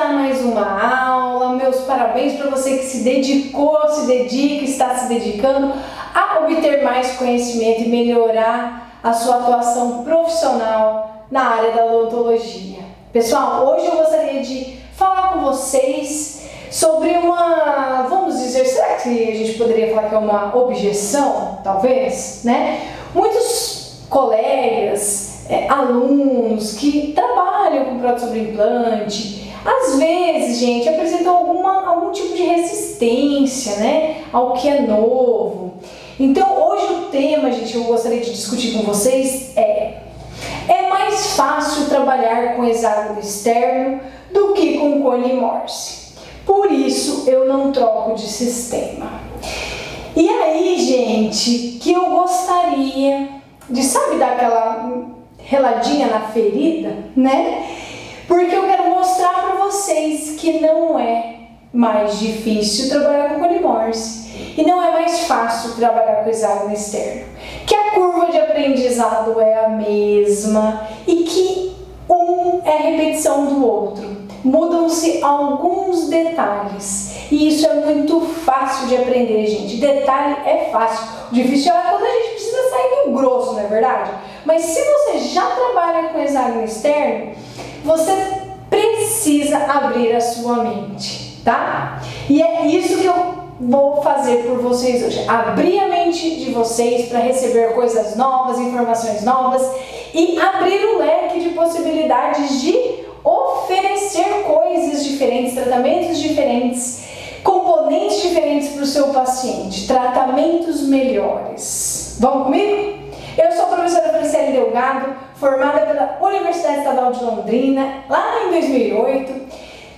começar mais uma aula. Meus parabéns para você que se dedicou, se dedica, está se dedicando a obter mais conhecimento e melhorar a sua atuação profissional na área da odontologia. Pessoal, hoje eu gostaria de falar com vocês sobre vamos dizer, será que a gente poderia falar que é uma objeção, talvez, né? Muitos colegas, alunos que trabalham com prótese sobre implante, às vezes, gente, apresentam algum tipo de resistência, né, ao que é novo. Então, hoje o tema, gente, que eu gostaria de discutir com vocês é mais fácil trabalhar com hexágono externo do que com cone Morse. Por isso, eu não troco de sistema. E aí, gente, que eu gostaria de, sabe, dar aquela reladinha na ferida, né? Porque eu quero mostrar para vocês que não é mais difícil trabalhar com cone Morse e não é mais fácil trabalhar com hexágono externo, que a curva de aprendizado é a mesma e que um é repetição do outro. Mudam-se alguns detalhes e isso é muito fácil de aprender, gente. Detalhe é fácil, o difícil é quando a gente precisa sair do grosso, não é verdade? Mas se você já trabalha com hexágono externo, você precisa abrir a sua mente, tá? E é isso que eu vou fazer por vocês hoje. Abrir a mente de vocês para receber coisas novas, informações novas e abrir o leque de possibilidades de oferecer coisas diferentes, tratamentos diferentes, componentes diferentes para o seu paciente, tratamentos melhores. Vamos comigo? Eu sou a professora Franciele Delgado, formada pela Universidade Estadual de Londrina, lá em 2008.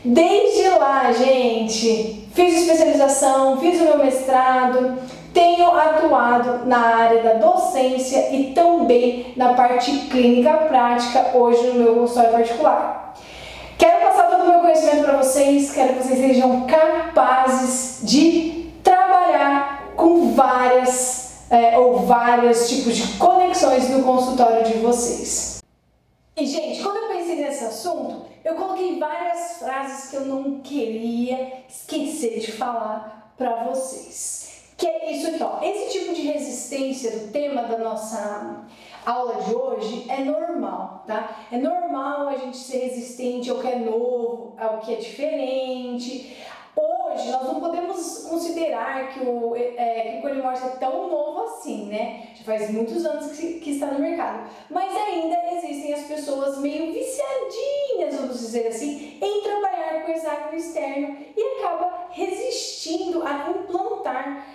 Desde lá, gente, fiz especialização, fiz o meu mestrado, tenho atuado na área da docência e também na parte clínica prática, hoje no meu consultório particular. Quero passar todo o meu conhecimento para vocês, quero que vocês sejam capazes de trabalhar com vários tipos de conexões no consultório de vocês. E, gente, quando eu pensei nesse assunto, eu coloquei várias frases que eu não queria esquecer de falar para vocês. Que é isso aqui, ó. Esse tipo de resistência do tema da nossa aula de hoje é normal, tá? É normal a gente ser resistente ao que é novo, ao que é diferente. Hoje, nós não podemos considerar que o cone Morse é tão novo assim, né? Já faz muitos anos que está no mercado. Mas ainda existem as pessoas meio viciadinhas, vamos dizer assim, em trabalhar com hexágono externo e acaba resistindo a implantar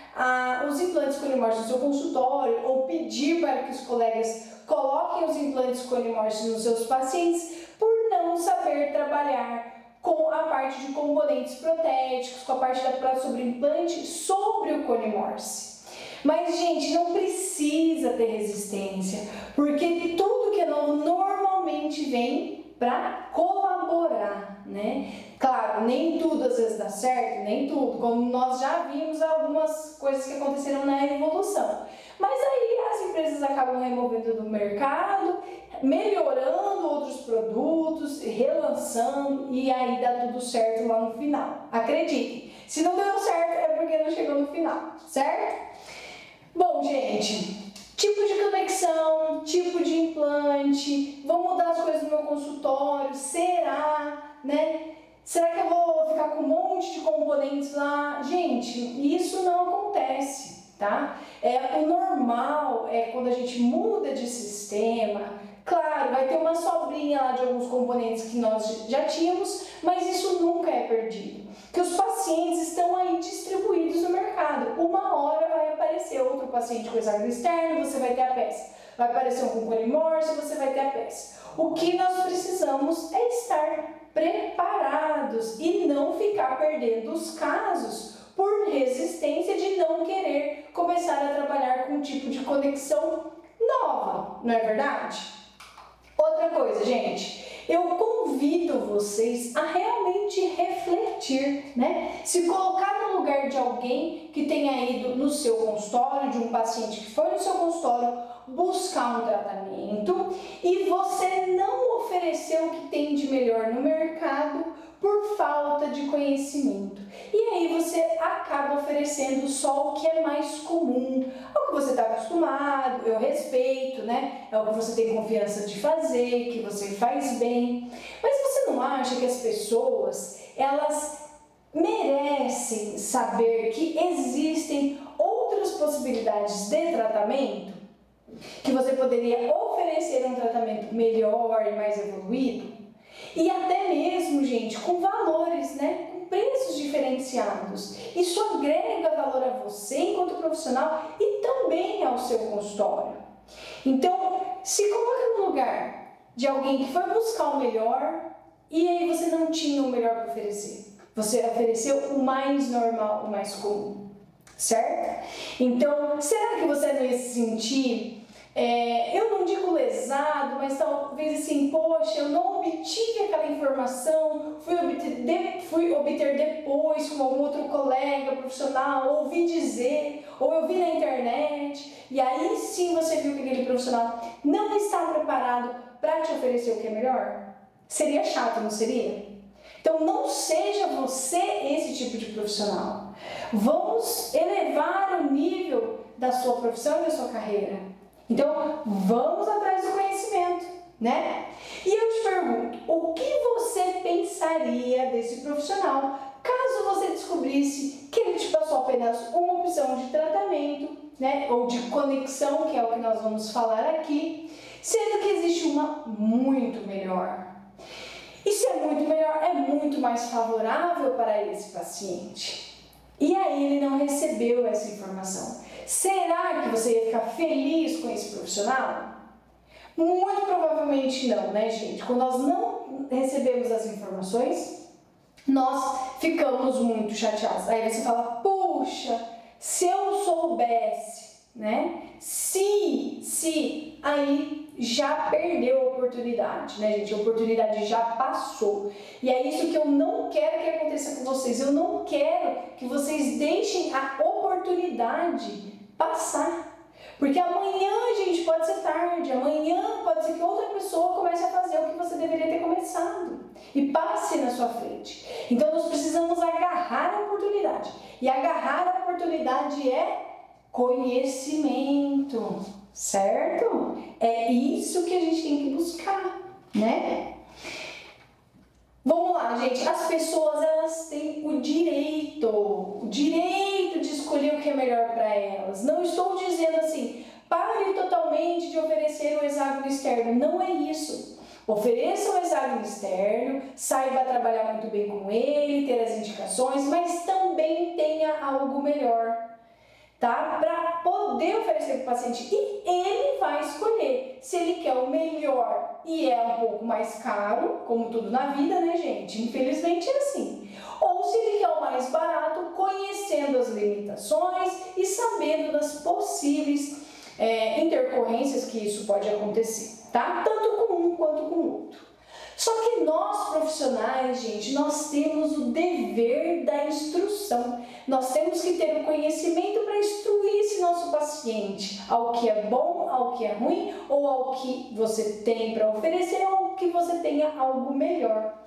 os implantes cone Morse no seu consultório ou pedir para que os colegas coloquem os implantes cone Morse nos seus pacientes por não saber trabalhar com a parte de componentes protéticos, com a parte da prótese sobre implante sobre o cone Morse. Mas, gente, não precisa ter resistência, porque tudo que é novo normalmente vem para colaborar, né? Claro, nem tudo às vezes dá certo, nem tudo, como nós já vimos algumas coisas que aconteceram na evolução. Mas aí as empresas acabam removendo do mercado, melhorando outros produtos, relançando e aí dá tudo certo lá no final. Acreditem, se não deu certo é porque não chegou no final, certo? Bom, gente, tipo de conexão, tipo de implante, vou mudar as coisas no meu consultório, será, né? Será que eu vou ficar com um monte de componentes lá? Gente, isso não acontece, tá? O normal é quando a gente muda de sistema, claro, vai ter uma sobrinha lá de alguns componentes que nós já tínhamos, mas isso nunca é perdido. Que os pacientes estão aí distribuídos no mercado. Uma hora vai aparecer outro paciente com hexágono externo, você vai ter a peça. Vai aparecer um com cone Morse, você vai ter a peça. O que nós precisamos é estar preparados e não ficar perdendo os casos por resistência de não querer começar a trabalhar com um tipo de conexão nova, não é verdade? Outra coisa, gente, eu convido vocês a realmente refletir, né? Se colocar no lugar de alguém que tenha ido no seu consultório, de um paciente que foi no seu consultório buscar um tratamento e você não ofereceu o que tem de melhor no mercado por falta de conhecimento. E aí você acaba oferecendo só o que é mais comum, é o que você está acostumado, eu respeito, né? É o que você tem confiança de fazer, que você faz bem. Mas você não acha que as pessoas, elas merecem saber que existem outras possibilidades de tratamento? Que você poderia oferecer um tratamento melhor e mais evoluído? E até mesmo, gente, com valores, né? Com preços diferenciados. Isso agrega valor a você enquanto profissional e também ao seu consultório. Então, se coloque no lugar de alguém que foi buscar o melhor e aí você não tinha o melhor para oferecer. Você ofereceu o mais normal, o mais comum, certo? Então, será que você não ia se sentir, eu não digo lesado, mas talvez assim, poxa, eu não obtive aquela informação, fui obter depois com algum outro colega profissional, ouvi dizer, ou eu vi na internet, e aí sim você viu que aquele profissional não está preparado para te oferecer o que é melhor? Seria chato, não seria? Então não seja você esse tipo de profissional. Vamos elevar o nível da sua profissão e da sua carreira. Então vamos atrás do conhecimento, né? E eu te pergunto, o que você pensaria desse profissional caso você descobrisse que ele te passou apenas uma opção de tratamento, né? Ou de conexão, que é o que nós vamos falar aqui, sendo que existe uma muito melhor. E se é muito melhor, é muito mais favorável para esse paciente. E aí ele não recebeu essa informação. Será que você ia ficar feliz com esse profissional? Muito provavelmente não, né, gente? Quando nós não recebemos as informações, nós ficamos muito chateados. Aí você fala, puxa, se eu soubesse, né? Se, aí já perdeu a oportunidade, né, gente? A oportunidade já passou. E é isso que eu não quero que aconteça com vocês. Eu não quero que vocês deixem a oportunidade passar. Porque amanhã, gente, pode ser tarde. Amanhã pode ser que outra pessoa comece a fazer o que você deveria ter começado e passe na sua frente. Então nós precisamos agarrar a oportunidade. E agarrar a oportunidade é conhecimento, certo? É isso que a gente tem que buscar, né? Vamos lá, gente. As pessoas, elas têm o direito de escolher o que é melhor para elas. Não estou dizendo assim, pare totalmente de oferecer o hexágono externo. Não é isso. Ofereça o hexágono externo, saiba trabalhar muito bem com ele, ter as indicações, mas também tenha algo melhor, tá? Para poder oferecer para o paciente. E ele vai escolher se ele quer o melhor e é um pouco mais caro, como tudo na vida, né, gente? Infelizmente é assim. Ou se ele quer o mais barato, conhecendo as limitações e sabendo das possíveis intercorrências que isso pode acontecer, tá? Tanto com um quanto com o outro. Só que nós profissionais, gente, nós temos o dever da instrução. Nós temos que ter o conhecimento para instruir esse nosso paciente ao que é bom, ao que é ruim, ou ao que você tem para oferecer, ou que você tenha algo melhor.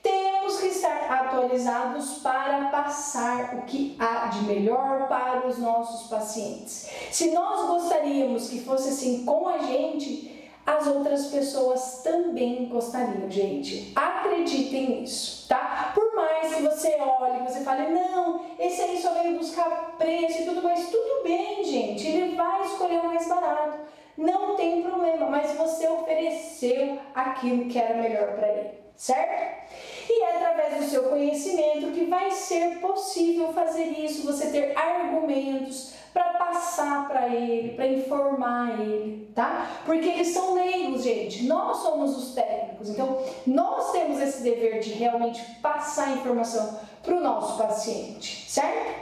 Temos que estar atualizados para passar o que há de melhor para os nossos pacientes. Se nós gostaríamos que fosse assim com a gente, as outras pessoas também gostariam, gente. Acreditem nisso, tá? Por mais que você olhe, que você fale, não, esse aí só veio buscar preço e tudo mais, tudo bem, gente. Ele vai escolher o mais barato, não tem problema, mas você ofereceu aquilo que era melhor para ele, certo? E é através do seu conhecimento que vai ser possível fazer isso, você ter argumentos para passar para ele, para informar ele, tá? Porque eles são leigos, gente. Nós somos os técnicos, então nós temos esse dever de realmente passar a informação para o nosso paciente, certo?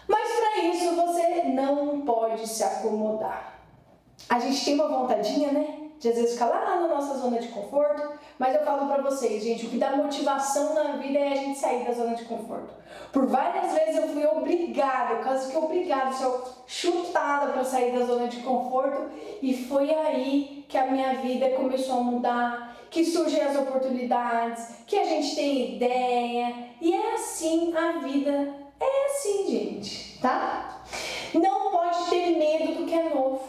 Mas para isso você não pode se acomodar. A gente tem uma vontadinha, né? De às vezes ficar lá na nossa zona de conforto, Mas eu falo pra vocês, gente, o que dá motivação na vida é a gente sair da zona de conforto. Por várias vezes eu fui obrigada, quase que obrigada, chutada pra sair da zona de conforto, e foi aí que a minha vida começou a mudar, que surgem as oportunidades, que a gente tem ideia, e é assim a vida, é assim, gente, tá? Não pode ter medo do que é novo,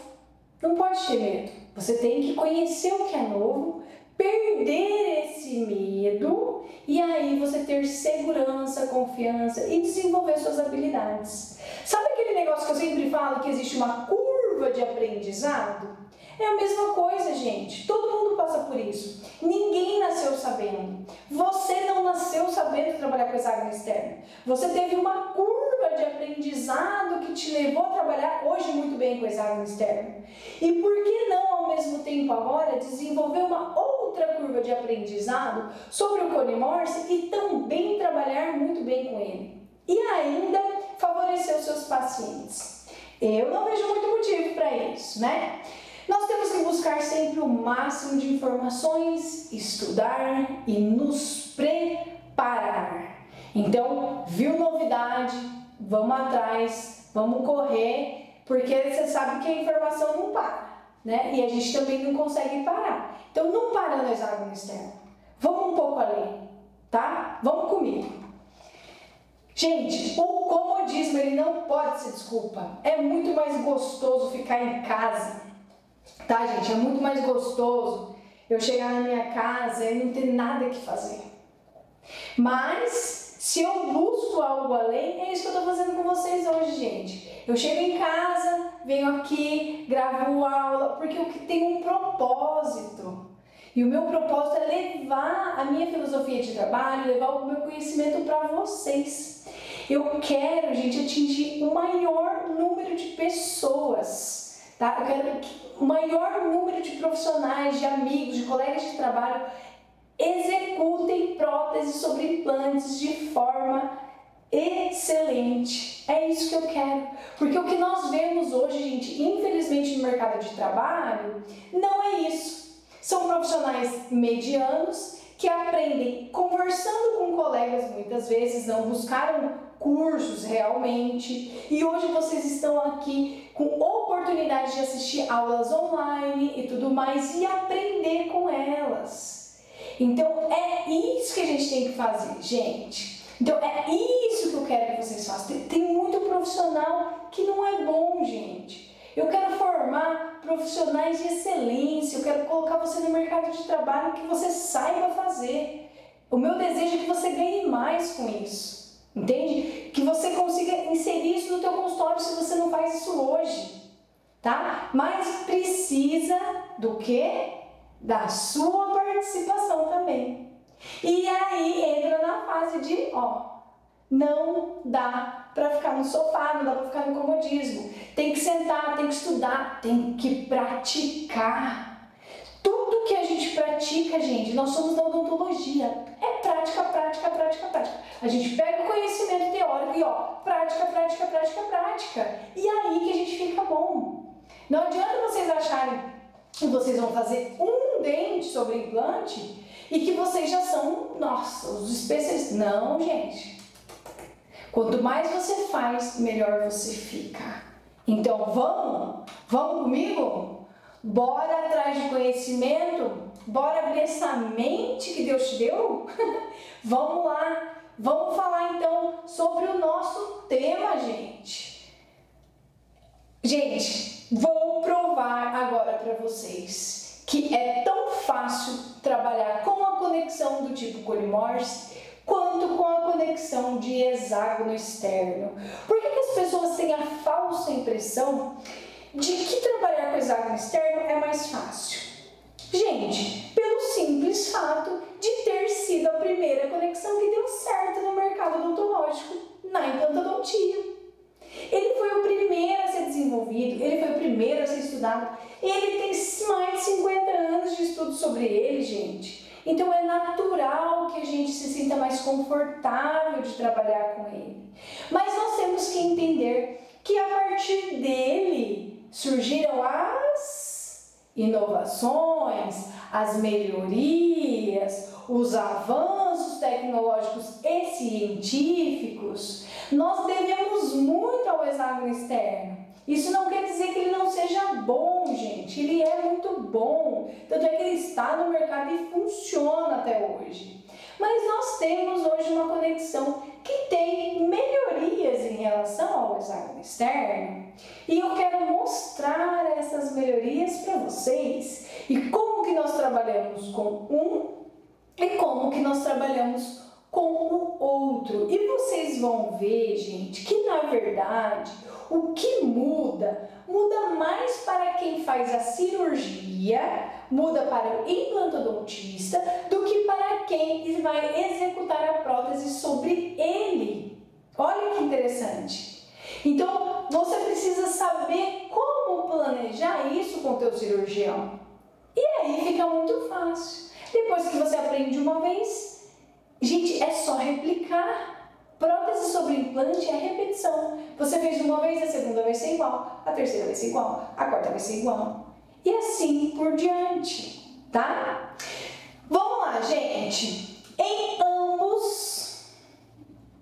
não pode ter medo, você tem que conhecer o que é novo, perder esse medo e aí você ter segurança, confiança e desenvolver suas habilidades. Sabe aquele negócio que eu sempre falo que existe uma curva de aprendizado? É a mesma coisa, gente. Todo mundo passa por isso. Ninguém nasceu sabendo. Você não nasceu sabendo trabalhar com hexágono externo. Você teve uma curva de aprendizado que te levou a trabalhar hoje muito bem com hexágono externo. E por que não, ao mesmo tempo agora, desenvolver uma outra curva de aprendizado sobre o Cone Morse e também trabalhar muito bem com ele? E ainda favorecer os seus pacientes. Eu não vejo muito motivo para isso, né? Nós temos que buscar sempre o máximo de informações, estudar e nos preparar. Então, viu novidade, vamos atrás, vamos correr, porque você sabe que a informação não para, né? E a gente também não consegue parar. Então, não para no hexágono externo. Vamos um pouco além, tá? Vamos comigo. Gente, o comodismo ele não pode ser desculpa. É muito mais gostoso ficar em casa. Tá, gente? É muito mais gostoso eu chegar na minha casa e não ter nada que fazer. Mas, se eu busco algo além, é isso que eu tô fazendo com vocês hoje, gente. Eu chego em casa, venho aqui, gravo aula, porque eu tenho um propósito. E o meu propósito é levar a minha filosofia de trabalho, levar o meu conhecimento para vocês. Eu quero, gente, atingir o maior número de pessoas. Tá? Eu quero que o maior número de profissionais, de amigos, de colegas de trabalho executem próteses sobre implantes de forma excelente. É isso que eu quero. Porque o que nós vemos hoje, gente, infelizmente no mercado de trabalho, não é isso. São profissionais medianos que aprendem conversando com colegas, muitas vezes não buscaram cursos realmente, e hoje vocês estão aqui com oportunidade de assistir aulas online e tudo mais e aprender com elas. Então é isso que a gente tem que fazer, gente. Então é isso que eu quero que vocês façam. Tem muito profissional que não é bom, gente. Eu quero formar profissionais de excelência, eu quero colocar você no mercado de trabalho que você saiba fazer. O meu desejo é que você ganhe mais com isso, entende? Que você consiga inserir isso no teu consultório se você não faz isso hoje, tá? Mas precisa do quê? Da sua participação também. E aí entra na fase de, não dá pra ficar no sofá, não dá pra ficar no comodismo. Tem que sentar, tem que estudar, tem que praticar. Tudo que a gente pratica, gente, nós somos da odontologia. É prática, prática, prática, prática. A gente pega o conhecimento teórico e prática, prática, prática, prática. E aí que a gente fica bom. Não adianta vocês acharem que vocês vão fazer um dente sobre implante e que vocês já são, nossa, os especialistas. Não, gente. Quanto mais você faz, melhor você fica. Então, vamos comigo? Bora atrás de conhecimento? Bora abrir essa mente que Deus te deu? Vamos lá, vamos falar então sobre o nosso tema, gente. Gente, vou provar agora para vocês que é tão fácil trabalhar com a conexão do tipo Cone Morse quanto com a conexão de hexágono externo. Por que as pessoas têm a falsa impressão de que trabalhar com hexágono externo é mais fácil? Gente, pelo simples fato de ter sido a primeira conexão que deu certo no mercado odontológico, na implantodontia. Ele foi o primeiro a ser desenvolvido, ele foi o primeiro a ser estudado, ele tem mais de 50 anos de estudo sobre ele, gente. Então é natural que a gente se sinta mais confortável de trabalhar com ele. Mas nós temos que entender que a partir dele surgiram as inovações, as melhorias, os avanços tecnológicos e científicos, nós devemos muito ao hexágono externo. Isso não quer dizer que ele não seja bom, gente. Ele é muito bom. Tanto é que ele está no mercado e funciona até hoje. Mas nós temos hoje uma conexão que tem melhorias em relação ao hexágono externo. E eu quero mostrar essas melhorias para vocês. E como que nós trabalhamos com um e como que nós trabalhamos com o outro. E vocês vão ver, gente, que na verdade o que muda mais para quem faz a cirurgia, muda para o implantodontista, do que para quem vai executar a prótese sobre ele. Olha que interessante. Então, você precisa saber como planejar isso com o teu cirurgião. E aí fica muito fácil. Depois que você aprende uma vez, gente, é só replicar. Prótese sobre implante é repetição. Você fez uma vez, a segunda vai ser igual, a terceira vai ser igual, a quarta vai ser igual. E assim por diante, tá? Vamos lá, gente. Em ambos,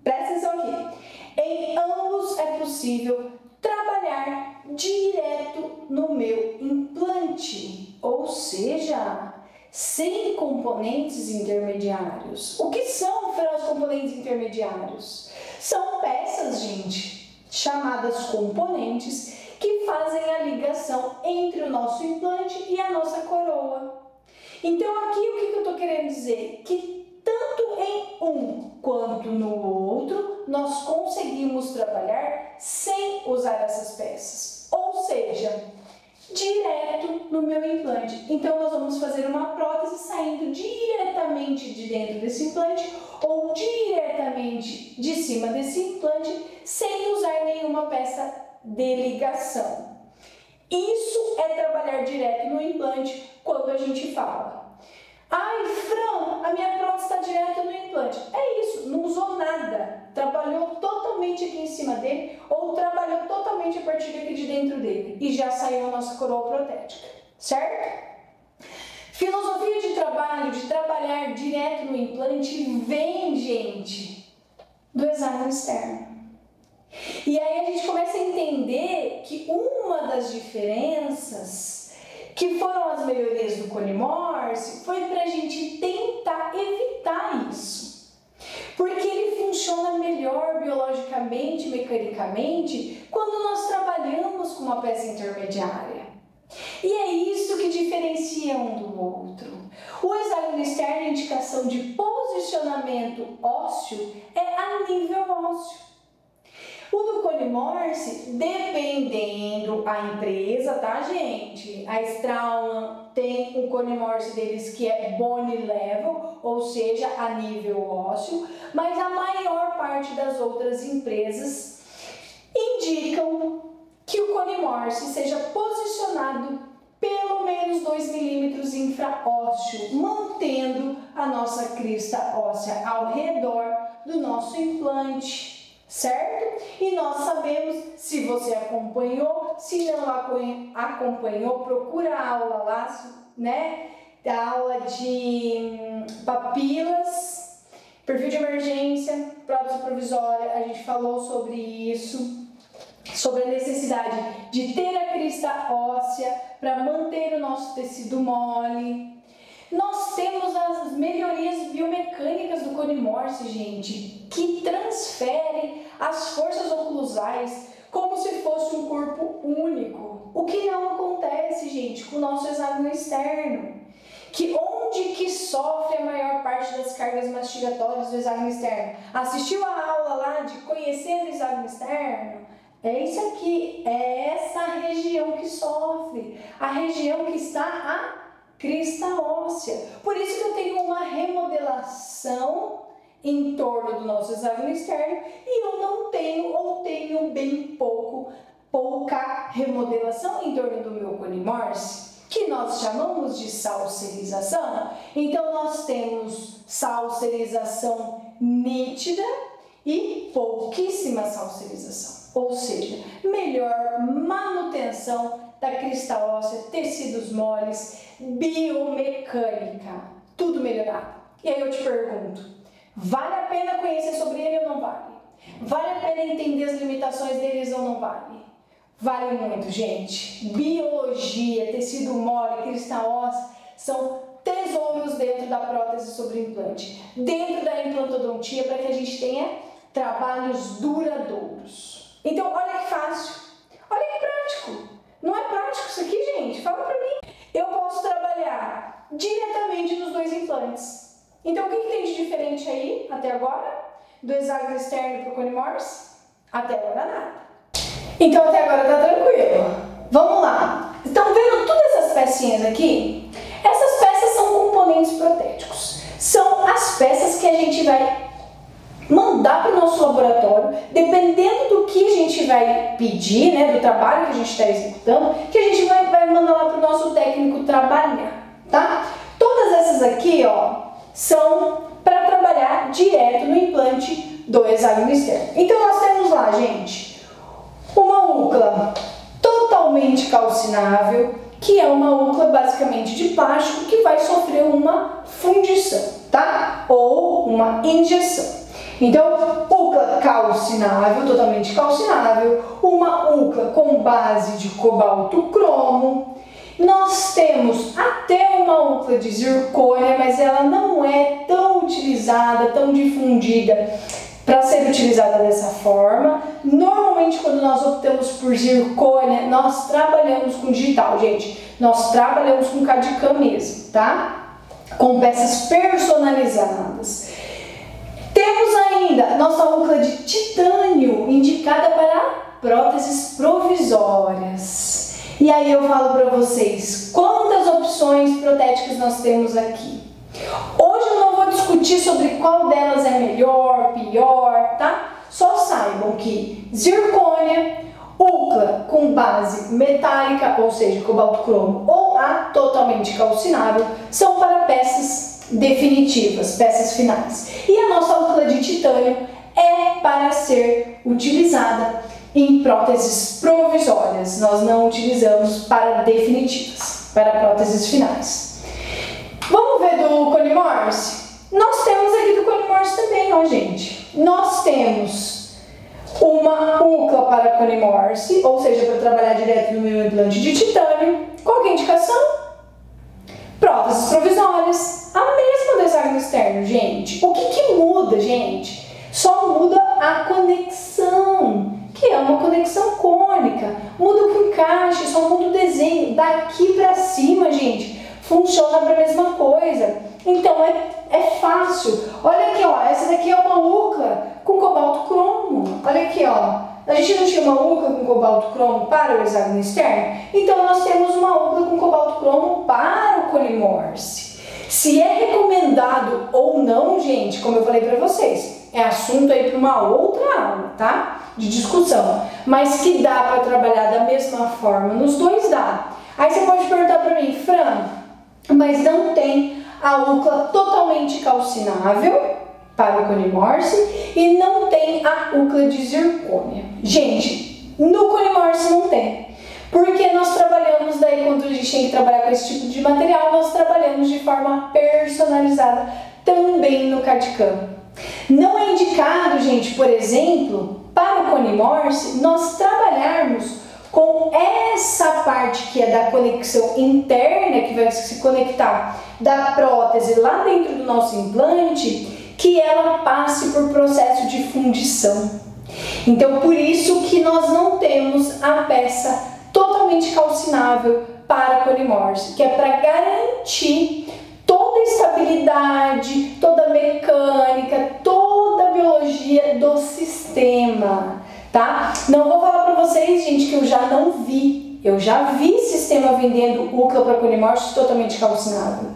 presta atenção aqui. Em ambos é possível trabalhar direto no meu implante. Ou seja, sem componentes intermediários. O que são os componentes intermediários? São peças, gente, chamadas componentes, que fazem a ligação entre o nosso implante e a nossa coroa. Então aqui o que eu estou querendo dizer? Que tanto em um quanto no outro, nós conseguimos trabalhar sem usar essas peças. Ou seja, direto no meu implante. Então nós vamos fazer uma prótese saindo diretamente de dentro desse implante ou diretamente de cima desse implante sem usar nenhuma peça de ligação. Isso é trabalhar direto no implante quando a gente fala: ai, Fran, a minha prótese está direto no implante. É isso, não usou nada. Trabalhou totalmente aqui em cima dele ou trabalhou totalmente a partir aqui de dentro dele e já saiu a nossa coroa protética, certo? Filosofia de trabalho, de trabalhar direto no implante, vem, gente, do hexágono externo. E aí a gente começa a entender que uma das diferenças que foram as melhorias do Cone Morse foi para a gente tentar evitar isso. Porque ele funciona melhor biologicamente, mecanicamente, quando nós trabalhamos com uma peça intermediária. E é isso que diferencia um do outro. O hexágono externo, a indicação de posicionamento ósseo, é a nível ósseo. O do Cone Morse, dependendo a empresa, tá, gente? A Straumann tem um Cone Morse deles que é bone level, ou seja, a nível ósseo, mas a maior parte das outras empresas indicam que o Cone Morse seja posicionado pelo menos 2 milímetros infraósseo, mantendo a nossa crista óssea ao redor do nosso implante. Certo? E nós sabemos, se você acompanhou, se não acompanhou, procura a aula lá, né? A aula de papilas, perfil de emergência, prótese provisória, a gente falou sobre isso, sobre a necessidade de ter a crista óssea para manter o nosso tecido mole. Nós temos as melhorias biomecânicas do Cone Morse, gente, que transferem as forças oclusais como se fosse um corpo único. O que não acontece, gente, com o nosso hexágono externo. Que onde que sofre a maior parte das cargas mastigatórias do hexágono externo? Assistiu a aula lá de conhecendo o hexágono externo? É isso aqui, é essa região que sofre, a região que está a crista óssea. Por isso que eu tenho uma remodelação em torno do nosso hexágono externo e eu não tenho ou tenho bem pouca remodelação em torno do meu Cone Morse, que nós chamamos de salserização. Então nós temos salserização nítida e pouquíssima salserização, ou seja, melhor manutenção da crista óssea, tecidos moles, biomecânica, tudo melhorado. E aí eu te pergunto, vale a pena conhecer sobre ele ou não vale? Vale a pena entender as limitações deles ou não vale? Vale muito, gente. Biologia, tecido mole, crista óssea são tesouros dentro da prótese sobre implante, dentro da implantodontia, para que a gente tenha trabalhos duradouros. Então, olha que fácil, olha que prático. Não é prático isso aqui, gente? Fala pra mim. Eu posso trabalhar diretamente nos dois implantes. Então, o que tem de diferente aí, até agora? Do hexágono externo para o cone Morse? Até agora nada. Então, até agora tá tranquilo. Vamos lá. Estão vendo todas essas pecinhas aqui? Essas peças são componentes protéticos. São as peças que a gente vai mandar para o nosso laboratório, dependendo do que a gente vai pedir, né, do trabalho que a gente está executando, que a gente vai mandar lá para o nosso técnico trabalhar, tá? Todas essas aqui, ó, são para trabalhar direto no implante do hexágono externo. Então, nós temos lá, gente, uma úcula totalmente calcinável, que é uma úcula basicamente de plástico que vai sofrer uma fundição, tá? Ou uma injeção. Então, úcula calcinável, totalmente calcinável, uma úcula com base de cobalto cromo. Nós temos até uma úcula de zircônia, mas ela não é tão utilizada, tão difundida para ser utilizada dessa forma. Normalmente, quando nós optamos por zircônia, nós trabalhamos com digital, gente. Nós trabalhamos com CAD/CAM mesmo, tá? Com peças personalizadas. Temos ainda nossa úcula de titânio, indicada para próteses provisórias. E aí eu falo para vocês, quantas opções protéticas nós temos aqui? Hoje eu não vou discutir sobre qual delas é melhor, pior, tá? Só saibam que zircônia, úcula com base metálica, ou seja, cobalto cromo, ou a totalmente calcinável, são para peças definitivas, peças finais. E a nossa úcula de titânio é para ser utilizada em próteses provisórias. Nós não utilizamos para definitivas, para próteses finais. Vamos ver do cone Morse? Nós temos aqui do cone Morse também, ó, gente. Nós temos uma úcula para cone Morse, ou seja, para trabalhar direto no meu implante de titânio. Qual que é a indicação? Próteses provisórias, a mesma do hexágono externo, gente. O que muda, gente? Só muda a conexão, que é uma conexão cônica. Muda o encaixe, só muda o desenho. Daqui pra cima, gente, funciona para a mesma coisa. Então é fácil. Olha aqui, ó, essa daqui é uma úcula com cobalto cromo. Olha aqui, ó. A gente não tinha uma úcula com cobalto cromo para o hexágono externo? Então nós temos uma úcula com cobalto cromo para o cone Morse. Se é recomendado ou não, gente, como eu falei para vocês, é assunto aí para uma outra aula, tá? De discussão. Mas que dá para trabalhar da mesma forma nos dois, dá. Aí você pode perguntar para mim, Fran, mas não tem a úcula totalmente calcinável para o cone Morse e não tem a úcula de zircônia. Gente, no cone Morse não tem, porque nós trabalhamos, daí quando a gente tem que trabalhar com esse tipo de material, nós trabalhamos de forma personalizada também no CAD/CAM. Não é indicado, gente, por exemplo, para o cone Morse, nós trabalharmos com essa parte que é da conexão interna, que vai se conectar da prótese lá dentro do nosso implante, que ela passe por processo de fundição. Então, por isso que nós não temos a peça totalmente calcinável para cone Morse, que é para garantir toda a estabilidade, toda a mecânica, toda a biologia do sistema, tá? Não vou falar para vocês, gente, que eu já não vi. Eu já vi sistema vendendo úcula para cone Morse totalmente calcinável.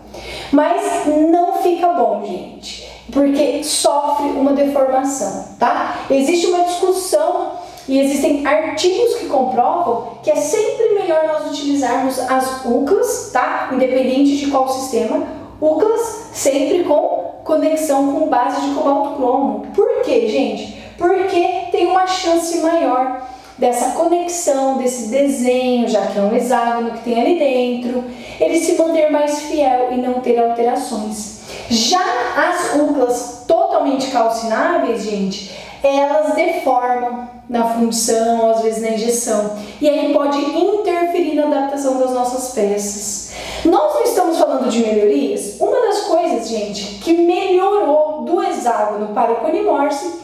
Mas não fica bom, gente, porque sofre uma deformação, tá? Existe uma discussão e existem artigos que comprovam que é sempre melhor nós utilizarmos as úclas, tá? Independente de qual sistema, úclas sempre com conexão com base de cobalto cromo. Por quê, gente? Porque tem uma chance maior dessa conexão, desse desenho, já que é um hexágono que tem ali dentro, ele se manter mais fiel e não ter alterações. Já as úclas totalmente calcináveis, gente, elas deformam na função, às vezes na injeção, e aí pode interferir na adaptação das nossas peças. Nós não estamos falando de melhorias? Uma das coisas, gente, que melhorou do hexágono para o cone Morse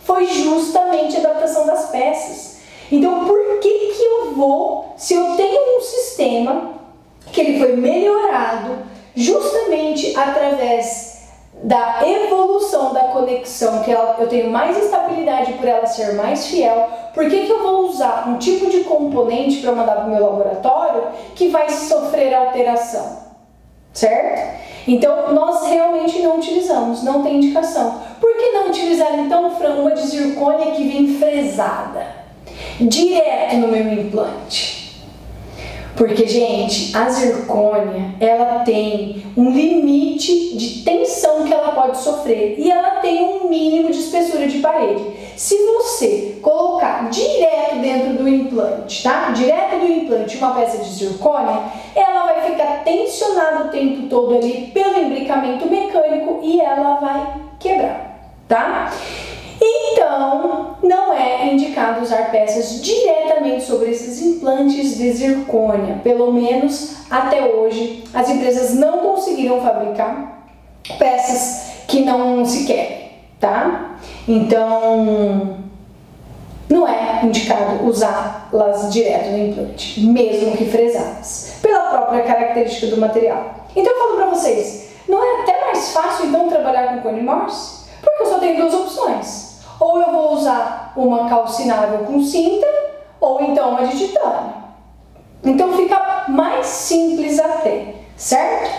foi justamente a adaptação das peças. Então, por que eu vou, se eu tenho um sistema que ele foi melhorado justamente através da evolução da conexão, que eu tenho mais estabilidade por ela ser mais fiel, por que eu vou usar um tipo de componente para mandar para o meu laboratório que vai sofrer alteração, certo? Então, nós realmente não utilizamos, não tem indicação. Por que não utilizar, então, Fran, uma de zircônia que vem fresada, direto no meu implante? Porque, gente, a zircônia, ela tem um limite de tensão que ela pode sofrer e ela tem um mínimo de espessura de parede. Se você colocar direto dentro do implante, tá? Direto do implante uma peça de zircônia, ela vai ficar tensionada o tempo todo ali pelo imbricamento mecânico e ela vai quebrar, tá? Então, não é indicado usar peças diretamente sobre esses implantes de zircônia. Pelo menos até hoje, as empresas não conseguiram fabricar peças que não se quebrem, tá? Então, não é indicado usá-las direto no implante, mesmo que fresadas, pela própria característica do material. Então, eu falo pra vocês, não é até mais fácil então trabalhar com cone Morse? Porque eu só tenho duas opções. Ou eu vou usar uma calcinável com cinta, ou então uma de titânio. Então fica mais simples até, certo?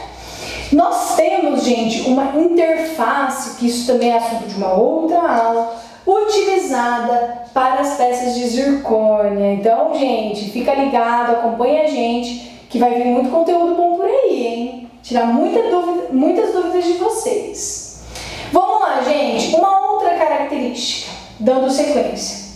Nós temos, gente, uma interface, que isso também é assunto de uma outra aula, utilizada para as peças de zircônia. Então, gente, fica ligado, acompanha a gente, que vai vir muito conteúdo bom por aí, hein? Tirar muitas dúvidas de vocês. Vamos lá, gente, uma outra característica, dando sequência.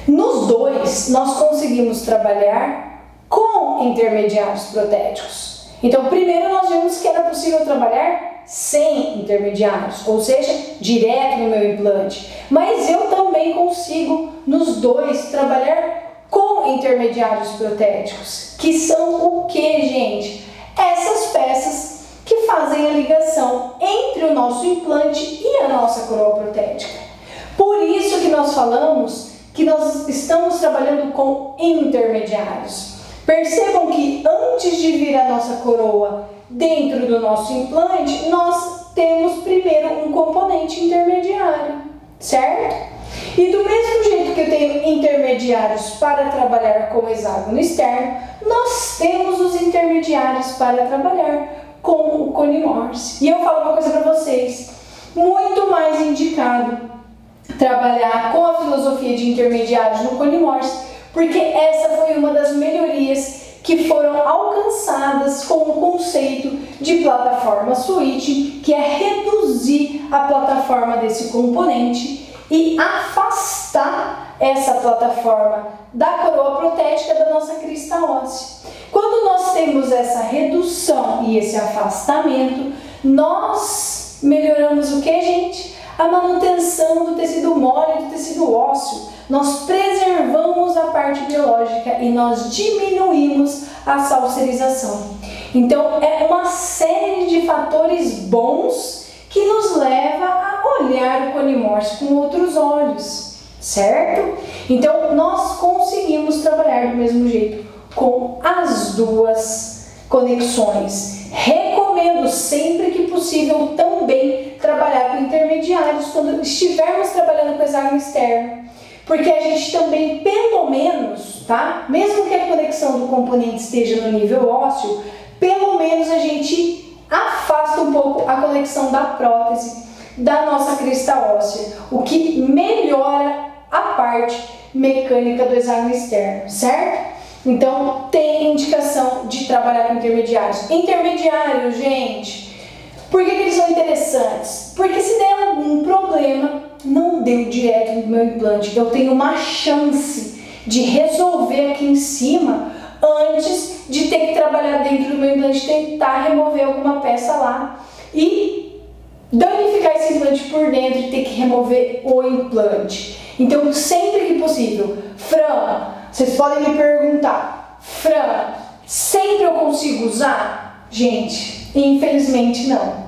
Nos dois, nós conseguimos trabalhar com intermediários protéticos. Então, primeiro nós vimos que era possível trabalhar sem intermediários, ou seja, direto no meu implante. Mas eu também consigo, nos dois, trabalhar com intermediários protéticos, que são o que, gente? Essas peças que fazem a ligação entre o nosso implante e a nossa coroa protética. Por isso que nós falamos que nós estamos trabalhando com intermediários. Percebam que antes de vir a nossa coroa dentro do nosso implante, nós temos primeiro um componente intermediário, certo? E do mesmo jeito que eu tenho intermediários para trabalhar com o hexágono externo, nós temos os intermediários para trabalhar com o cone Morse. E eu falo uma coisa para vocês, muito mais indicado trabalhar com a filosofia de intermediários no cone Morse, porque essa foi uma das melhorias que foram alcançadas com o conceito de plataforma switch, que é reduzir a plataforma desse componente e afastar essa plataforma da coroa protética da nossa crista óssea. Quando nós temos essa redução e esse afastamento, nós melhoramos o que, gente? A manutenção do tecido mole e do tecido ósseo. Nós preservamos a parte biológica e nós diminuímos a salserização. Então, é uma série de fatores bons que nos leva a olhar o cone Morse com outros olhos, certo? Então, nós conseguimos trabalhar do mesmo jeito com as duas conexões. Recomendo sempre que possível também trabalhar com intermediários quando estivermos trabalhando com hexágono externo, porque a gente também, pelo menos, tá? Mesmo que a conexão do componente esteja no nível ósseo, pelo menos a gente afasta um pouco a conexão da prótese da nossa crista óssea, o que melhora a parte mecânica do hexágono externo, certo? Então, tem indicação de trabalhar com intermediários. Intermediários, gente, por que eles são interessantes? Porque se der algum problema, não deu direto no meu implante, eu tenho uma chance de resolver aqui em cima antes de ter que trabalhar dentro do meu implante, tentar remover alguma peça lá e danificar esse implante por dentro e ter que remover o implante. Então, sempre que possível, Fran, vocês podem me perguntar, Fran, sempre eu consigo usar? Gente, infelizmente não.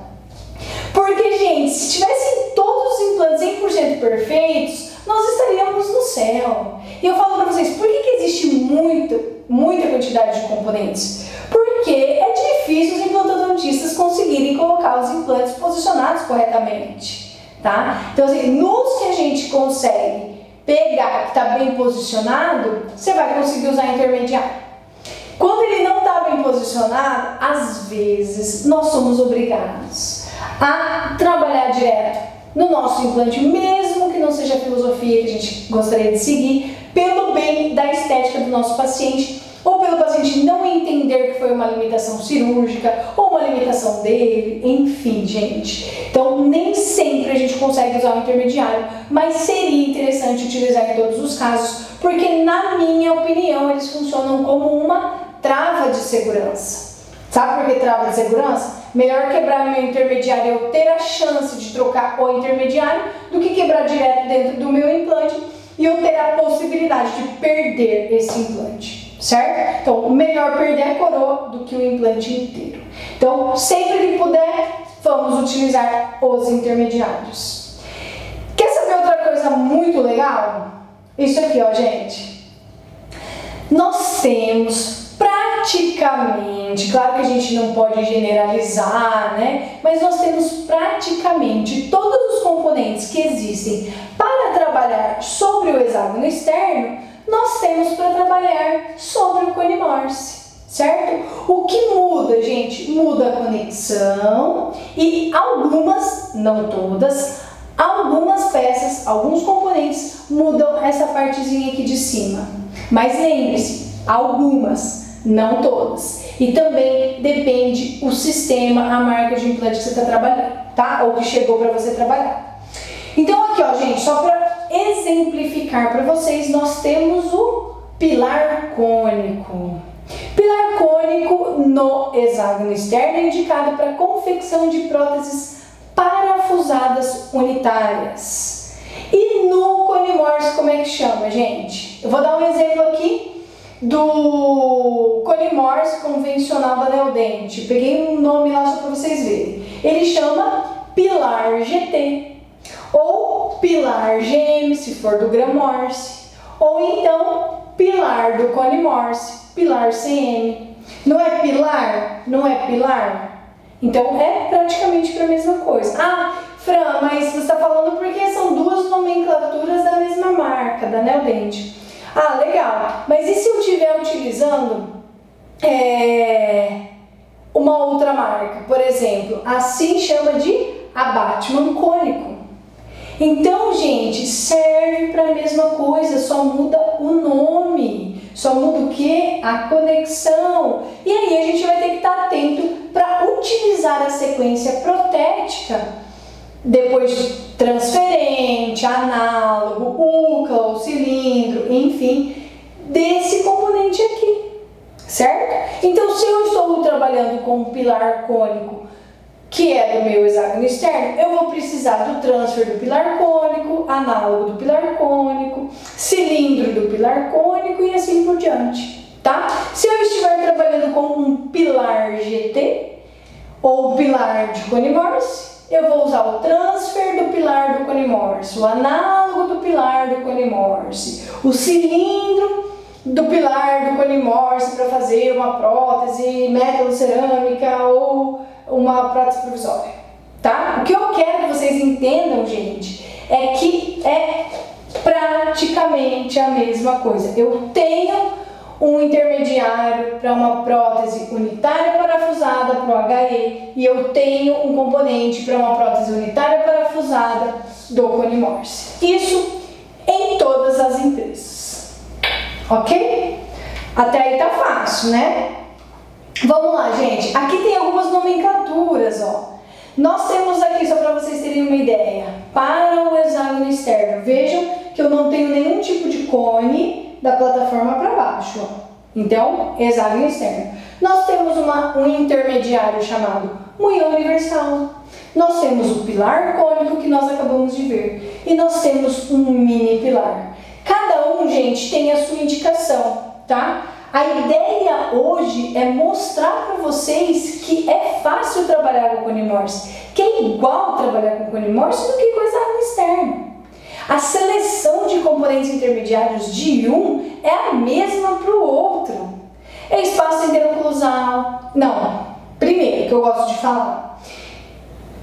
Porque, gente, se tivessem todos os implantes 100% perfeitos, nós estaríamos no céu. E eu falo para vocês, por que existe muita quantidade de componentes? Porque é difícil os implantodontistas conseguirem colocar os implantes posicionados corretamente, tá? Então, assim, nos que a gente consegue pegar que está bem posicionado, você vai conseguir usar intermediário. Quando ele não está bem posicionado, às vezes nós somos obrigados a trabalhar direto no nosso implante, mesmo que não seja a filosofia que a gente gostaria de seguir, pelo bem da estética do nosso paciente, ou pelo paciente não entender que foi uma limitação cirúrgica, ou uma limitação dele, enfim, gente. Então, nem sempre a gente consegue usar o intermediário, mas seria interessante utilizar em todos os casos, porque, na minha opinião, eles funcionam como uma trava de segurança. Sabe por que trava de segurança? Melhor quebrar meu intermediário e eu ter a chance de trocar o intermediário do que quebrar direto dentro do meu implante e eu ter a possibilidade de perder esse implante, certo? Então, melhor perder a coroa do que o implante inteiro. Então, sempre que puder, vamos utilizar os intermediários. Quer saber outra coisa muito legal? Isso aqui, ó, gente. Nós temos praticamente, claro que a gente não pode generalizar, né? Mas nós temos praticamente todos os componentes que existem para trabalhar sobre o hexágono externo, nós temos para trabalhar sobre o cone Morse, certo? O que muda, gente? Muda a conexão e algumas, não todas, algumas peças, alguns componentes mudam essa partezinha aqui de cima. Mas lembre-se, algumas, não todas. E também depende o sistema, a marca de implante que você está trabalhando, tá? Ou que chegou para você trabalhar. Então aqui, ó, gente, só para exemplificar para vocês, nós temos o pilar cônico. Pilar cônico no hexágono externo é indicado para confecção de próteses parafusadas unitárias. E no cone Morse, como é que chama, gente? Eu vou dar um exemplo aqui do cone Morse convencional da Neodent. Peguei um nome lá só para vocês verem. Ele chama pilar GT ou pilar GM, se for do Gram Morse, ou então pilar do cone Morse, pilar CM. Não é pilar? Não é pilar? Então é praticamente para a mesma coisa. Ah, Fran, mas você está falando porque são duas nomenclaturas da mesma marca, da Neodent. Ah, legal. Mas e se eu estiver utilizando uma outra marca? Por exemplo, assim chama de abattement cônico. Então, gente, serve para a mesma coisa, só muda o nome, só muda o que? A conexão. E aí a gente vai ter que estar atento para utilizar a sequência protética depois de transferente, análogo, UCLA, o cilindro, enfim, desse componente aqui, certo? Então, se eu estou trabalhando com um pilar cônico que é do meu hexágono externo, eu vou precisar do transfer do pilar cônico, análogo do pilar cônico, cilindro do pilar cônico e assim por diante, tá? Se eu estiver trabalhando com um pilar GT ou pilar de cone Morse, eu vou usar o transfer do pilar do cone Morse, o análogo do pilar do cone Morse, o cilindro do pilar do cone Morse para fazer uma prótese metalocerâmica ou uma prótese provisória, tá? O que eu quero que vocês entendam, gente, é que é praticamente a mesma coisa. Eu tenho um intermediário para uma prótese unitária parafusada para o HE e eu tenho um componente para uma prótese unitária parafusada do cone Morse. Isso em todas as empresas, ok? Até aí tá fácil, né? Vamos lá, gente. Aqui tem algumas nomenclaturas, ó. Nós temos aqui, só para vocês terem uma ideia, para o hexágono externo. Vejam que eu não tenho nenhum tipo de cone da plataforma para baixo, ó. Então, hexágono externo. Nós temos um intermediário chamado moinhão universal. Nós temos o pilar cônico que nós acabamos de ver. E nós temos um mini pilar. Cada um, gente, tem a sua indicação, tá? A ideia hoje é mostrar para vocês que é fácil trabalhar com cone Morse, que é igual trabalhar com cone Morse do que com hexágono externo. A seleção de componentes intermediários de um é a mesma para o outro. É espaço interoclusal. Não, primeiro que eu gosto de falar.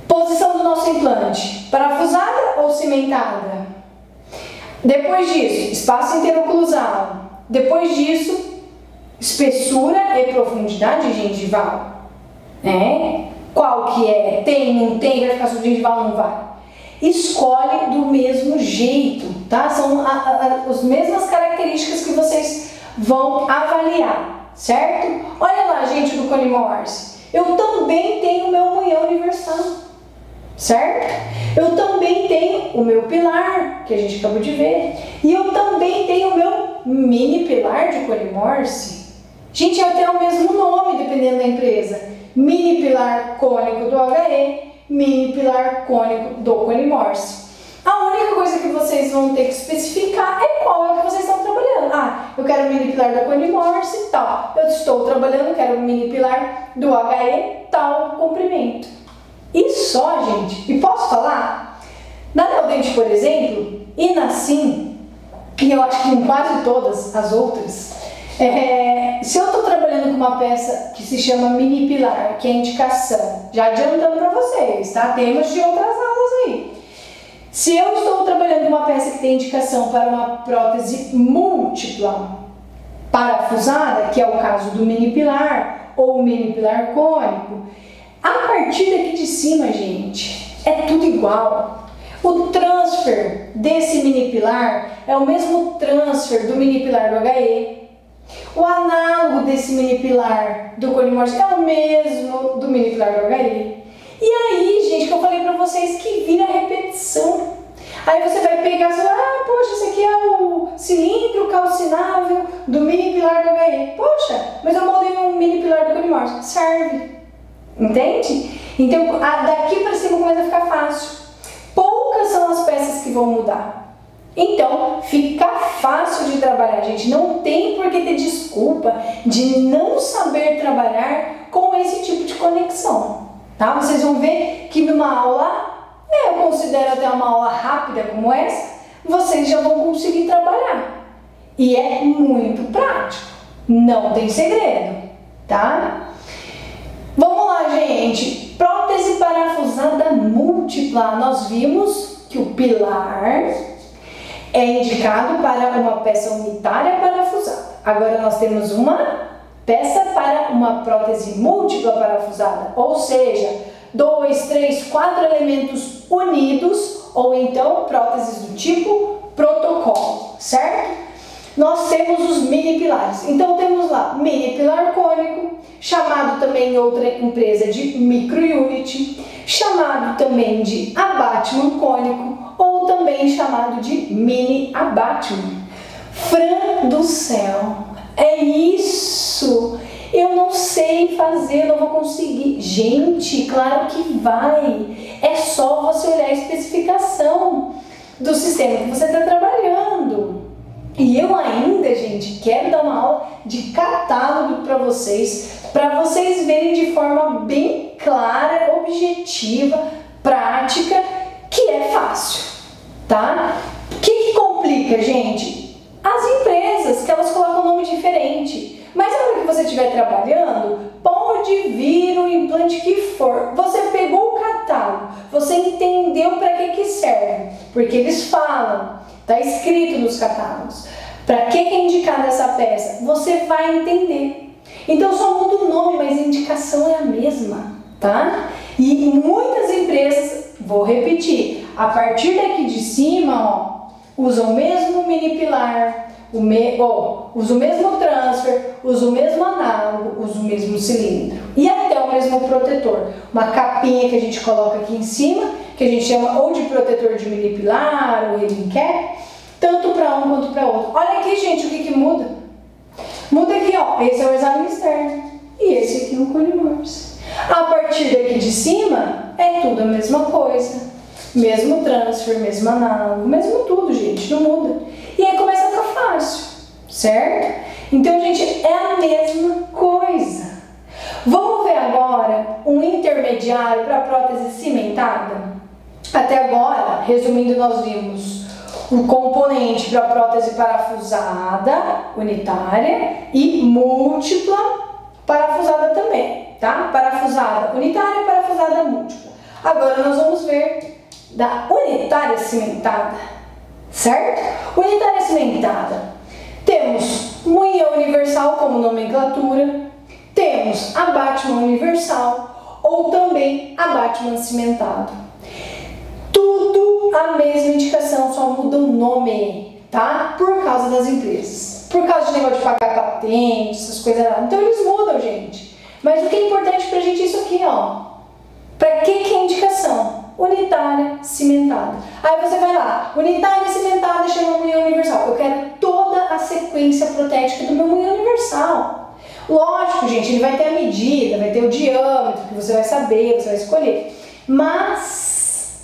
Posição do nosso implante, parafusada ou cimentada? Depois disso, espaço interoclusal. Depois disso, espessura e profundidade gengival. Qual que é? Tem, não tem, vai ficar sobre gengival, não vai. Escolhe do mesmo jeito, tá? São as mesmas características que vocês vão avaliar, certo? Olha lá, gente do cone Morse. Eu também tenho o meu moinhão universal, certo? Eu também tenho o meu pilar, que a gente acabou de ver. E eu também tenho o meu mini pilar de cone Morse. Gente, é até o mesmo nome, dependendo da empresa. Mini pilar cônico do HE, mini pilar cônico do cone Morse. A única coisa que vocês vão ter que especificar é qual é que vocês estão trabalhando. Ah, eu quero o mini pilar do cone Morse e tal. Eu estou trabalhando, quero o mini pilar do HE, tal comprimento. E só, gente. E posso falar? Na Neodente, por exemplo, e na Sim, e eu acho que em quase todas as outras, se eu estou trabalhando com uma peça que se chama mini pilar, que é indicação, já adiantando para vocês, tá? Temas de outras aulas aí. Se eu estou trabalhando com uma peça que tem indicação para uma prótese múltipla parafusada, que é o caso do mini pilar ou mini pilar cônico, a partir daqui de cima, gente, é tudo igual. O transfer desse mini pilar é o mesmo transfer do mini pilar do HE. O análogo desse mini pilar do cone Morse é o mesmo do mini pilar do HE. E aí, gente, que eu falei pra vocês que vira repetição. Aí você vai pegar e falar, poxa, esse aqui é o cilindro calcinável do mini pilar do HE. Poxa, mas eu moldei um mini pilar do cone Morse. Serve. Entende? Então, daqui pra cima começa a ficar fácil. Poucas são as peças que vão mudar. Então, fica fácil de trabalhar, gente. Não tem por que ter desculpa de não saber trabalhar com esse tipo de conexão, tá? Vocês vão ver que numa aula, eu considero até uma aula rápida como essa, vocês já vão conseguir trabalhar. E é muito prático. Não tem segredo, tá? Vamos lá, gente. Prótese parafusada múltipla. Nós vimos que o pilar é indicado para uma peça unitária parafusada. Agora nós temos uma peça para uma prótese múltipla parafusada, ou seja, 2, 3, 4 elementos unidos, ou então próteses do tipo protocolo, certo? Nós temos os mini pilares. Então temos lá mini pilar cônico, chamado também em outra empresa de microunit, chamado também de abattement cônico, ou também chamado de mini abattement. Fran do céu, é isso! Eu não sei fazer, não vou conseguir. Gente, claro que vai! É só você olhar a especificação do sistema que você está trabalhando. E eu ainda, gente, quero dar uma aula de catálogo para vocês verem de forma bem clara, objetiva, prática, que é fácil, tá? O que complica, gente? As empresas, que elas colocam nome diferente. Mas na hora que você estiver trabalhando, pode vir o implante que for. Você pegou o catálogo, você entendeu para que serve, porque eles falam. Está escrito nos catálogos. Para que é indicada essa peça? Você vai entender. Então só muda o nome, mas a indicação é a mesma, tá? E muitas empresas, vou repetir, a partir daqui de cima, ó, usam o mesmo mini pilar, usa o mesmo transfer, usa o mesmo análogo, usa o mesmo cilindro e até o mesmo protetor. Uma capinha que a gente coloca aqui em cima, que a gente chama ou de protetor de mini pilar ou healing cap, tanto para um quanto para outro. Olha aqui, gente, o que muda? Muda aqui, ó, esse é o exame externo e esse aqui é o cone morse. A partir daqui de cima, é tudo a mesma coisa. Mesmo transfer, mesmo análogo, mesmo tudo, gente, não muda. E aí começa a ficar fácil, certo? Então, gente, é a mesma coisa. Vamos ver agora um intermediário para prótese cimentada? Até agora, resumindo, nós vimos o componente para prótese parafusada unitária e múltipla parafusada também, tá? Parafusada unitária e parafusada múltipla. Agora nós vamos ver da unitária cimentada, certo? Unitária cimentada. Temos moinhão universal como nomenclatura, temos abattement universal ou também abattement cimentado. Tudo a mesma indicação, só muda o nome, tá? Por causa das empresas. Por causa de negócio de pagar patente, essas coisas lá. Então eles mudam, gente. Mas o que é importante pra gente é isso aqui, ó. Pra que é indicação? Unitária cimentada. Aí você vai lá, unitária cimentada chama moinhão universal. Eu quero toda a sequência protética do meu moinhão universal. Lógico, gente, ele vai ter a medida, vai ter o diâmetro que você vai saber, você vai escolher. Mas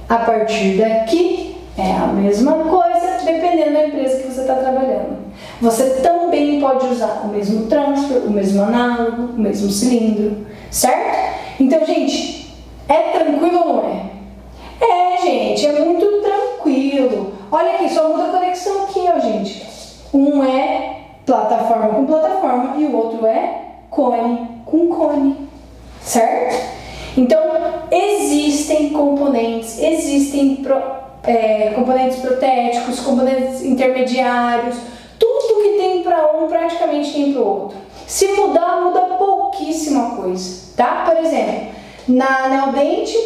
a partir daqui é a mesma coisa, dependendo da empresa que você está trabalhando. Você também pode usar o mesmo transfer, o mesmo análogo, o mesmo cilindro, certo? Então, gente, é tranquilo ou não é? É, gente, é muito tranquilo. Olha aqui, só muda a conexão aqui, ó, gente. Um é plataforma com plataforma e o outro é cone com cone, certo? Então, existem componentes, componentes protéticos, componentes intermediários, tudo que tem para um praticamente tem para o outro. Se mudar, muda pouquíssima coisa, tá? Por exemplo, na neodente,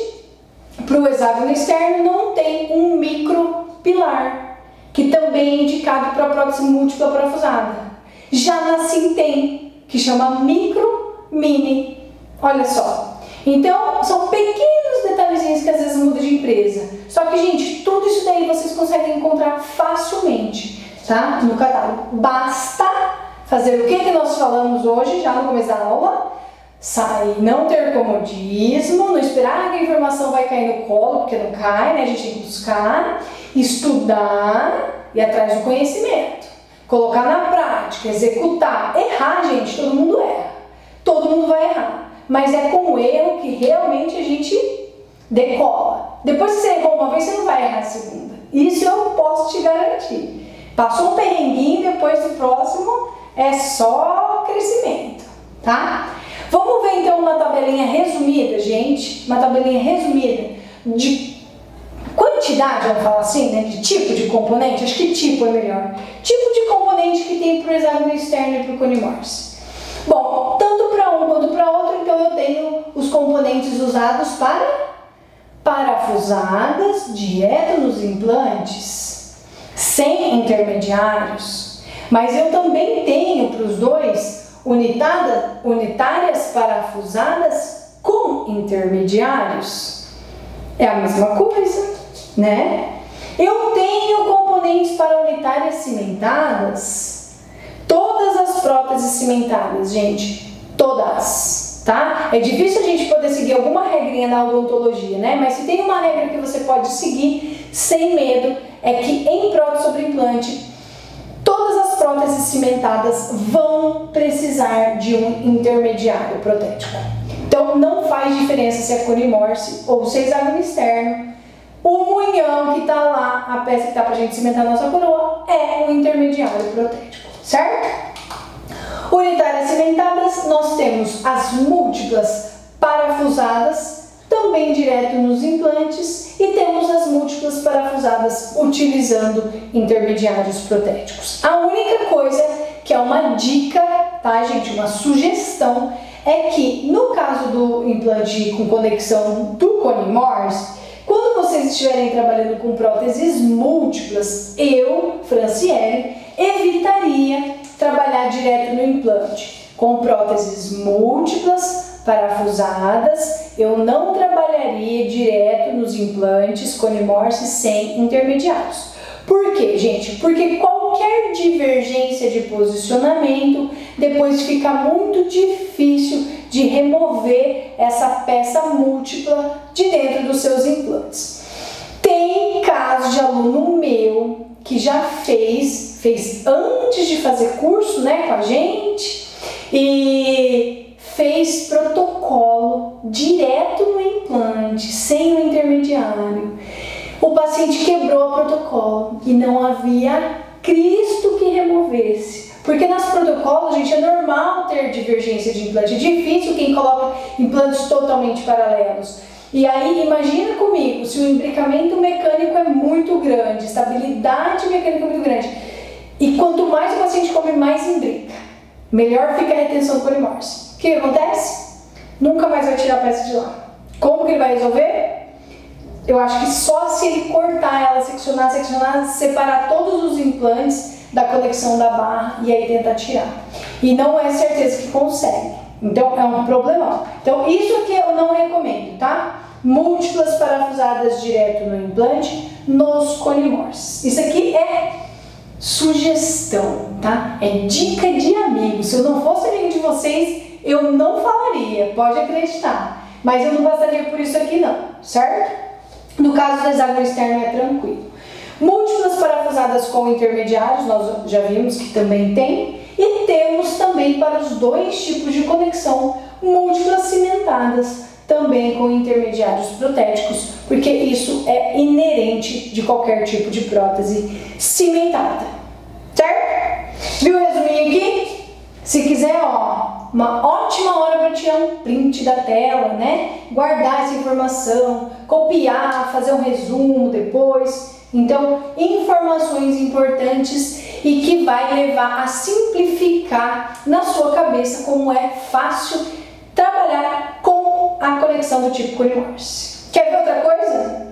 para o hexágono externo, não tem um micro pilar, que também é indicado para prótese múltipla parafusada. Já na Sim tem, que chama micro mini. Olha só. Então, são pequenos detalhezinhos que às vezes mudam de empresa. Só que, gente, tudo isso daí vocês conseguem encontrar facilmente, tá? No catálogo. Basta fazer o que nós falamos hoje, já no começo da aula. Sair, não ter comodismo, não esperar que a informação vai cair no colo, porque não cai, né? A gente tem que buscar, estudar e ir atrás do conhecimento. Colocar na prática, executar. Errar, gente, todo mundo erra. Todo mundo vai errar. Mas é com o erro que realmente a gente decola. Depois que você errou uma vez, você não vai errar a segunda. Isso eu posso te garantir. Passou um perrenguinho, depois do próximo é só crescimento, tá? Vamos ver então uma tabelinha resumida, gente. Uma tabelinha resumida de quantidade, vamos falar assim, né? De tipo de componente. Acho que tipo é melhor. Tipo de componente que tem para o hexágono externo e para o cone morse. Bom, tanto para um quanto para outro, então eu tenho os componentes usados para parafusadas direto nos implantes, sem intermediários. Mas eu também tenho para os dois unitárias parafusadas com intermediários. É a mesma coisa, né? Eu tenho componentes para unitárias cimentadas. Todas as próteses cimentadas, gente, todas, tá? É difícil a gente poder seguir alguma regrinha na odontologia, né? Mas se tem uma regra que você pode seguir sem medo, é que em prótese sobre implante, todas as próteses cimentadas vão precisar de um intermediário protético. Então, não faz diferença se é cone morse ou se é hexágono externo. O moinhão que tá lá, a peça que tá pra gente cimentar a nossa coroa, é um intermediário protético, certo? Unitárias cimentadas, nós temos as múltiplas parafusadas, também direto nos implantes, e temos as múltiplas parafusadas utilizando intermediários protéticos. A única coisa que é uma dica, tá, gente, uma sugestão, é que no caso do implante com conexão do cone morse, quando vocês estiverem trabalhando com próteses múltiplas, eu, Franciele, evitaria trabalhar direto no implante. Com próteses múltiplas, parafusadas, eu não trabalharia direto nos implantes cone morse sem intermediários. Por quê, gente? Porque qualquer divergência de posicionamento depois fica muito difícil de remover essa peça múltipla de dentro dos seus implantes. Tem casos de aluno meu que já fez antes de fazer curso, né, com a gente, e fez protocolo direto no implante, sem o intermediário. O paciente quebrou o protocolo e não havia Cristo que removesse. Porque nas protocolos, gente, é normal ter divergência de implante. É difícil quem coloca implantes totalmente paralelos. E aí, imagina comigo, se o imbricamento mecânico é muito grande, estabilidade mecânica é muito grande, e quanto mais o paciente come, mais imbrica, melhor fica a retenção do colimorse. O que acontece? Nunca mais vai tirar a peça de lá. Como que ele vai resolver? Eu acho que só se ele cortar ela, seccionar, separar todos os implantes da conexão da barra e aí tentar tirar. E não é certeza que consegue. Então é um problemão. Então isso que eu não recomendo, tá? Múltiplas parafusadas direto no implante nos colimorses. Isso aqui é sugestão, tá? É dica de amigo. Se eu não fosse amigo de vocês, eu não falaria, pode acreditar. Mas eu não passaria por isso aqui não, certo? No caso do hexágono externo é tranquilo. Múltiplas parafusadas com intermediários, nós já vimos que também tem. E temos também para os dois tipos de conexão, múltiplas cimentadas, também com intermediários protéticos, porque isso é inerente de qualquer tipo de prótese cimentada, certo? Viu o resuminho aqui? Se quiser, ó, uma ótima hora para tirar um print da tela, né? Guardar essa informação, copiar, fazer um resumo depois. Então, informações importantes e que vai levar a simplificar na sua cabeça como é fácil trabalhar com a conexão do tipo colimorse. Quer ver outra coisa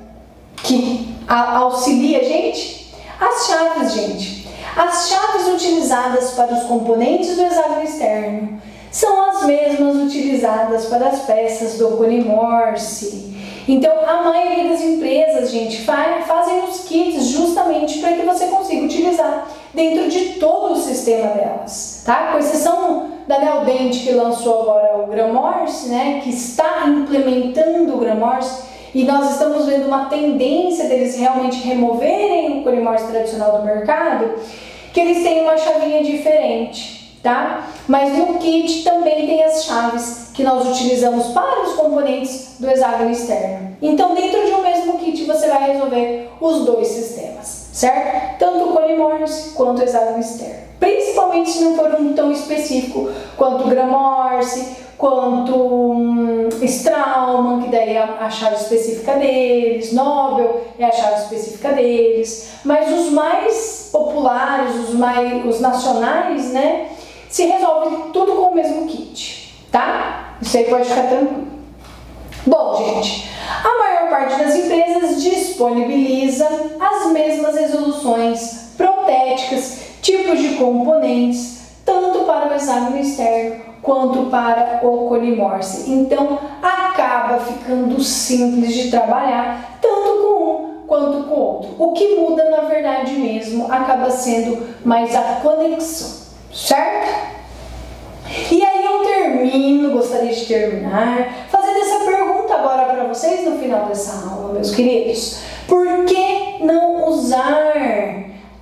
que auxilia a gente? As chaves, gente. As chaves utilizadas para os componentes do hexágono externo são as mesmas utilizadas para as peças do colimorse. Então, a maioria das empresas, gente, fazem os kits justamente para que você consiga utilizar dentro de todo o sistema delas, tá? Com exceção da Neodent, que lançou agora o Gramorse, né, que está implementando o Gramorse, e nós estamos vendo uma tendência deles realmente removerem o colimorse tradicional do mercado, que eles têm uma chavinha diferente, tá? Mas no kit também tem as chaves que nós utilizamos para os componentes do hexágono externo. Então, dentro de um mesmo kit, você vai resolver os dois sistemas, certo? Tanto o colimorse quanto o hexágono externo. Principalmente se não for um tão específico quanto o Gramorse, quanto Straumann, que daí é a chave específica deles, Nobel é a chave específica deles, mas os mais populares, os nacionais, né, se resolve tudo com o mesmo kit, tá? Isso aí pode ficar tranquilo. Bom, gente, a maior parte das empresas disponibiliza as mesmas resoluções protéticas, tipos de componentes, tanto para o hexágono externo quanto para o colimorse. Então, acaba ficando simples de trabalhar, tanto com um quanto com o outro. O que muda, na verdade mesmo, acaba sendo mais a conexão, certo? E aí eu gostaria de terminar, fazendo essa pergunta agora para vocês no final dessa aula, meus queridos. Por que não usar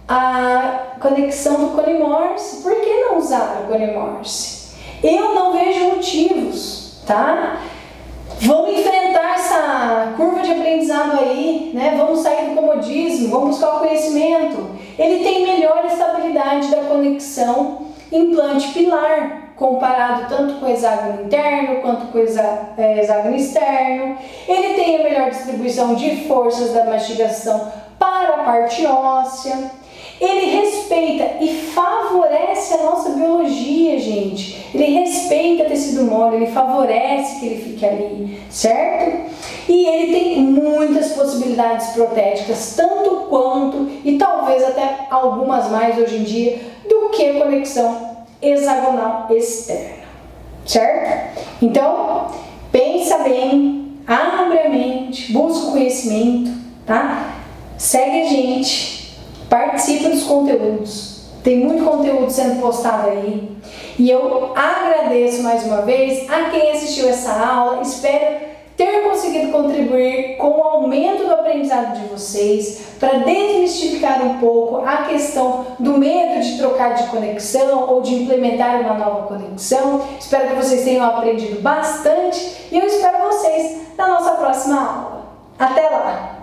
a conexão do colimorse? Por que não usar o colimorse? Eu não vejo motivos, tá? Vamos enfrentar essa curva de aprendizado aí, né? Vamos sair do comodismo, vamos buscar o conhecimento. Ele tem melhor estabilidade da conexão implante-pilar, comparado tanto com o hexágono interno quanto com o hexágono externo. Ele tem a melhor distribuição de forças da mastigação para a parte óssea. Ele respeita e favorece a nossa biologia, gente. Ele respeita tecido mole, ele favorece que ele fique ali, certo? E ele tem muitas possibilidades protéticas, tanto quanto, e talvez até algumas mais hoje em dia, do que a conexão hexagonal externa, certo? Então, pensa bem, abre a mente, busca o conhecimento, tá? Segue a gente. participe dos conteúdos. Tem muito conteúdo sendo postado aí. E eu agradeço mais uma vez a quem assistiu essa aula. Espero ter conseguido contribuir com o aumento do aprendizado de vocês, para desmistificar um pouco a questão do medo de trocar de conexão ou de implementar uma nova conexão. Espero que vocês tenham aprendido bastante e eu espero vocês na nossa próxima aula. Até lá!